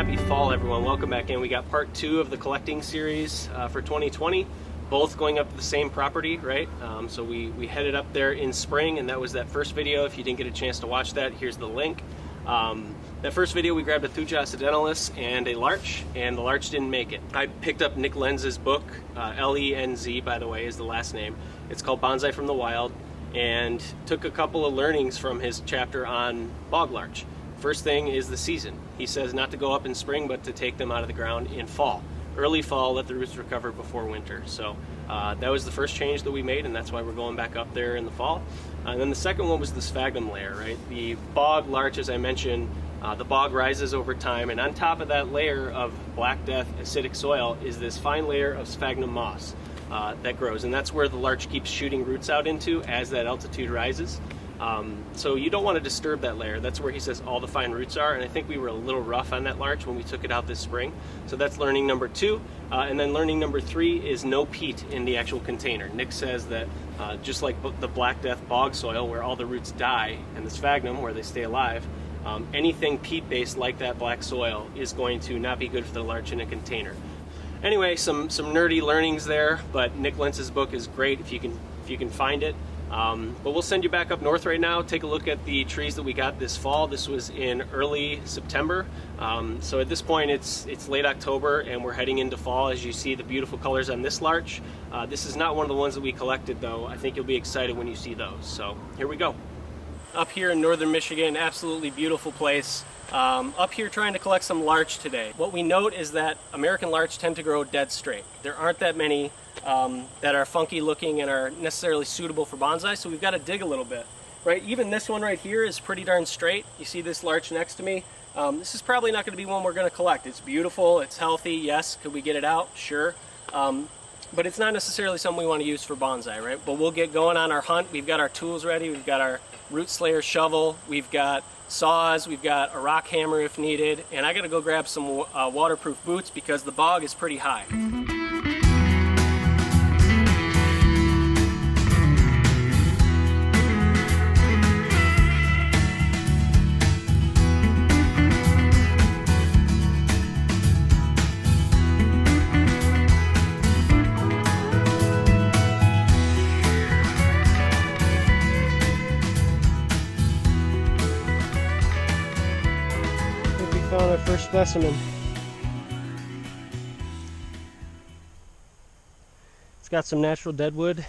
happy fall, everyone. Welcome back in. We got part 2 of the collecting series for 2020, both going up to the same property, right? So we headed up there in spring, and that was that first video. If you didn't get a chance to watch that, here's the link. That first video, we grabbed a Thuja occidentalis and a larch, and the larch didn't make it. I picked up Nick Lenz's book, L-E-N-Z, by the way, is the last name. It's called Bonsai from the Wild, and took a couple of learnings from his chapter on bog larch. First thing is the season. He says not to go up in spring, but to take them out of the ground in fall. Early fall, let the roots recover before winter. So that was the first change that we made, and that's why we're going back up there in the fall. And then the second one was the sphagnum layer, right? The bog larch, as I mentioned, the bog rises over time, and on top of that layer of Black Death acidic soil is this fine layer of sphagnum moss that grows, and that's where the larch keeps shooting roots out into as that altitude rises. So you don't want to disturb that layer. That's where he says all the fine roots are, and I think we were a little rough on that larch when we took it out this spring. So that's learning number 2. And then learning number 3 is no peat in the actual container. Nick says that just like the Black Death bog soil where all the roots die, and the sphagnum where they stay alive, anything peat-based like that black soil is going to not be good for the larch in a container. Anyway, some nerdy learnings there, but Nick Lenz's book is great if you can find it. But we'll send you back up north right now. Take a look at the trees that we got this fall. This was in early September. So at this point it's late October and we're heading into fall. As you see the beautiful colors on this larch. This is not one of the ones that we collected though. I think you'll be excited when you see those. So here we go. Up here in northern Michigan, absolutely beautiful place. Up here trying to collect some larch today. What we note is that American larch tend to grow dead straight. There aren't that many that are funky looking and are necessarily suitable for bonsai, so we've got to dig a little bit. Right? Even this one right here is pretty darn straight. You see this larch next to me? This is probably not going to be one we're going to collect. It's beautiful, it's healthy, yes. Could we get it out? Sure. But it's not necessarily something we want to use for bonsai, right? But we'll get going on our hunt. We've got our tools ready. We've got our root slayer shovel. We've got saws. We've got a rock hammer if needed. And I got to go grab some waterproof boots because the bog is pretty high. Found our first specimen. It's got some natural deadwood,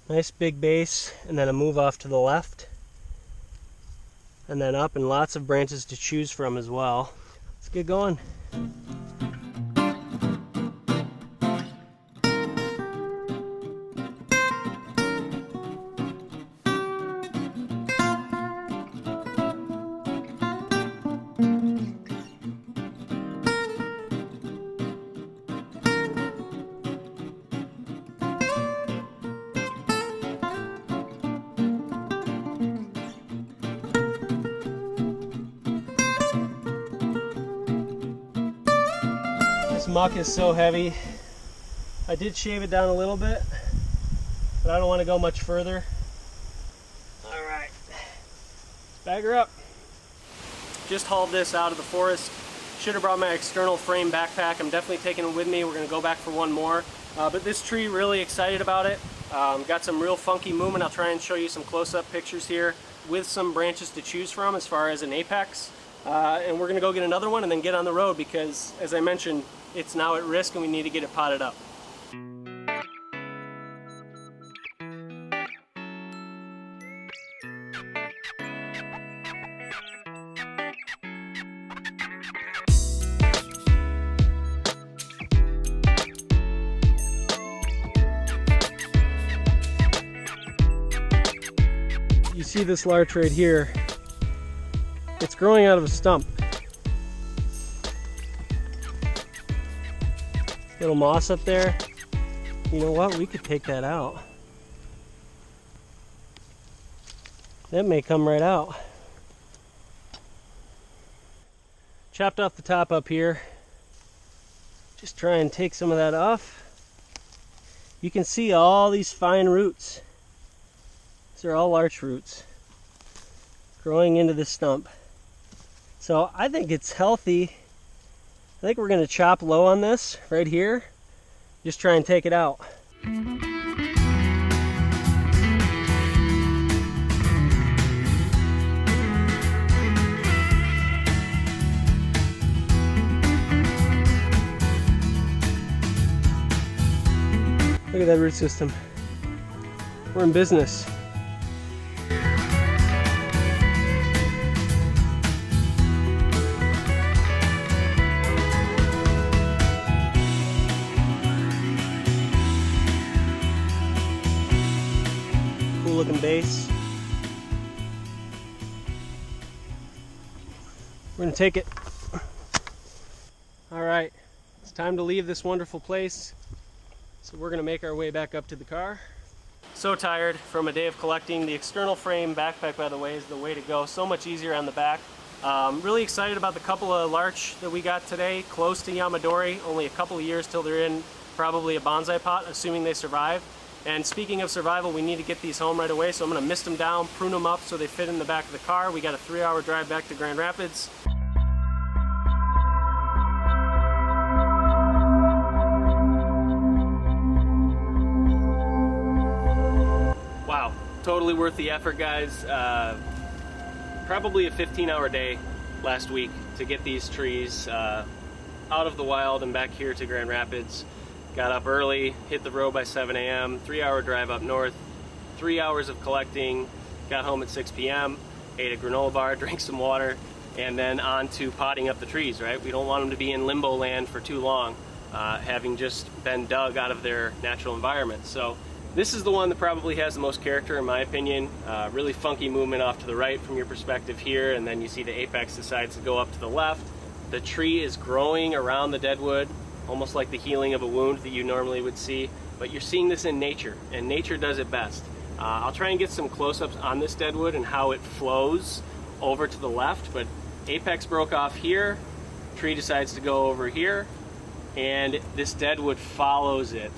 nice big base, and then a move off to the left, and then up, and lots of branches to choose from as well. Let's get going. This muck is so heavy. I did shave it down a little bit, but I don't want to go much further. All right, bag her up. Just hauled this out of the forest. Should have brought my external frame backpack. I'm definitely taking it with me. We're going to go back for one more. But this tree, really excited about it. Got some real funky movement. I'll try and show you some close-up pictures here with some branches to choose from as far as an apex. And we're going to go get another one and then get on the road because, as I mentioned, it's now at risk and we need to get it potted up. You see this larch right here? It's growing out of a stump. Little moss up there. You know what? We could take that out. That may come right out. Chopped off the top up here. Just try and take some of that off. You can see all these fine roots. These are all larch roots growing into this stump. So I think it's healthy. I think we're going to chop low on this right here. Just try and take it out. Look at that root system. We're in business. Cool looking base. We're gonna take it. All right, it's time to leave this wonderful place. So we're gonna make our way back up to the car. So tired from a day of collecting. The external frame backpack, by the way, is the way to go. So much easier on the back. Really excited about the couple of larch that we got today, close to Yamadori. Only a couple of years till they're in probably a bonsai pot, assuming they survive. And speaking of survival, we need to get these home right away. So I'm gonna mist them down, prune them up so they fit in the back of the car. We got a 3-hour drive back to Grand Rapids. Wow, totally worth the effort, guys. Probably a 15-hour day last week to get these trees out of the wild and back here to Grand Rapids. Got up early, hit the road by 7 a.m., 3-hour drive up north, 3 hours of collecting, got home at 6 p.m., ate a granola bar, drank some water, and then on to potting up the trees, right? We don't want them to be in limbo land for too long, having just been dug out of their natural environment. So this is the one that probably has the most character, in my opinion. Really funky movement off to the right from your perspective here, and then you see the apex decides to go up to the left. The tree is growing around the deadwood, almost like the healing of a wound that you normally would see, but you're seeing this in nature, and nature does it best. I'll try and get some close-ups on this deadwood and how it flows over to the left, but apex broke off here, tree decides to go over here, and this deadwood follows it,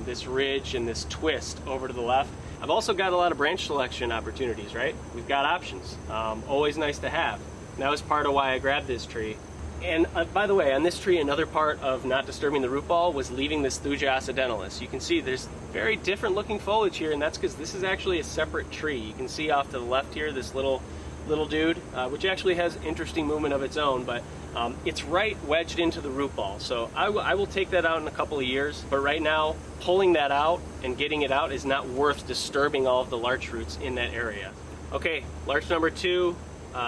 this ridge and this twist over to the left. I've also got a lot of branch selection opportunities, right? We've got options, always nice to have. And that was part of why I grabbed this tree. And by the way, on this tree, another part of not disturbing the root ball was leaving this Thuja occidentalis. You can see there's very different looking foliage here, and that's because this is actually a separate tree. You can see off to the left here, this little dude, which actually has interesting movement of its own, but it's right wedged into the root ball. So I will take that out in a couple of years, but right now, pulling that out and getting it out is not worth disturbing all of the larch roots in that area. Okay, larch number 2,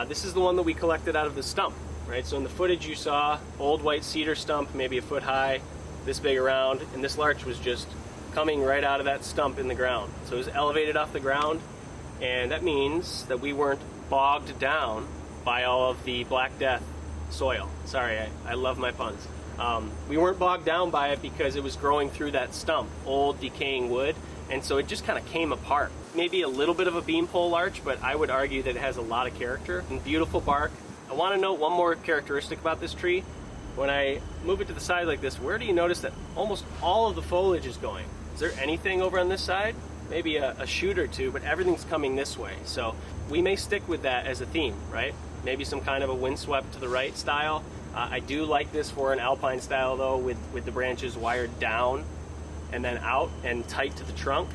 this is the one that we collected out of the stump. Right, so in the footage you saw, old white cedar stump, maybe a foot high, this big around, and this larch was just coming right out of that stump in the ground. So it was elevated off the ground, and that means that we weren't bogged down by all of the Black Death soil. Sorry, I love my puns. We weren't bogged down by it because it was growing through that stump, old decaying wood, and so it just kind of came apart. Maybe a little bit of a beanpole larch, but I would argue that it has a lot of character and beautiful bark. I want to note one more characteristic about this tree. When I move it to the side like this, where do you notice that almost all of the foliage is going? Is there anything over on this side? Maybe a shoot or two, but everything's coming this way. So we may stick with that as a theme, right? Maybe some kind of a windswept to the right style. I do like this for an alpine style though, with the branches wired down and then out and tight to the trunk.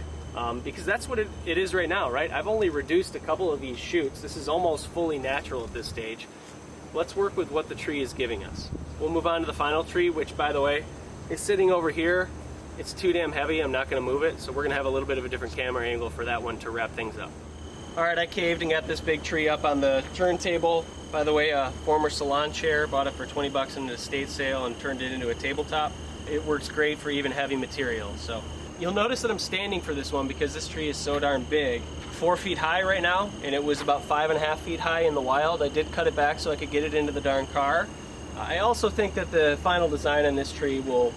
Because that's what it is right now, right? I've only reduced a couple of these shoots. This is almost fully natural at this stage. Let's work with what the tree is giving us. We'll move on to the final tree, which, by the way, is sitting over here. It's too damn heavy, I'm not gonna move it, so we're gonna have a little bit of a different camera angle for that one to wrap things up. All right, I caved and got this big tree up on the turntable. By the way, a former salon chair, bought it for 20 bucks in an estate sale and turned it into a tabletop. It works great for even heavy materials, so. You'll notice that I'm standing for this one because this tree is so darn big. 4 feet high right now, and it was about 5.5 feet high in the wild. I did cut it back so I could get it into the darn car. I also think that the final design on this tree will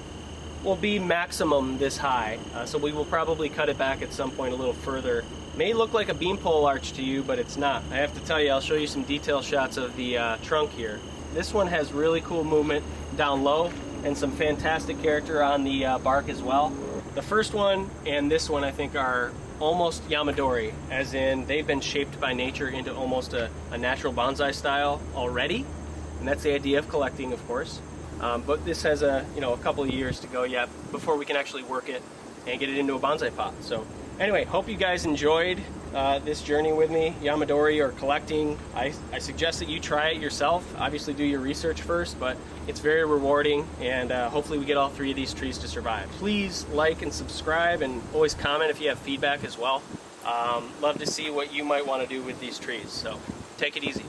be maximum this high, so we will probably cut it back at some point a little further. May look like a beanpole arch to you, but it's not. I have to tell you, I'll show you some detail shots of the trunk here. This one has really cool movement down low and some fantastic character on the bark as well. The first one and this one I think are almost Yamadori, as in they've been shaped by nature into almost a natural bonsai style already, and that's the idea of collecting, of course. But this has a couple of years to go yet before we can actually work it and get it into a bonsai pot. So anyway, hope you guys enjoyed this journey with me, Yamadori or collecting. I suggest that you try it yourself. Obviously do your research first, but it's very rewarding, and hopefully we get all 3 of these trees to survive. Please like and subscribe, and always comment if you have feedback as well. Love to see what you might want to do with these trees, so take it easy.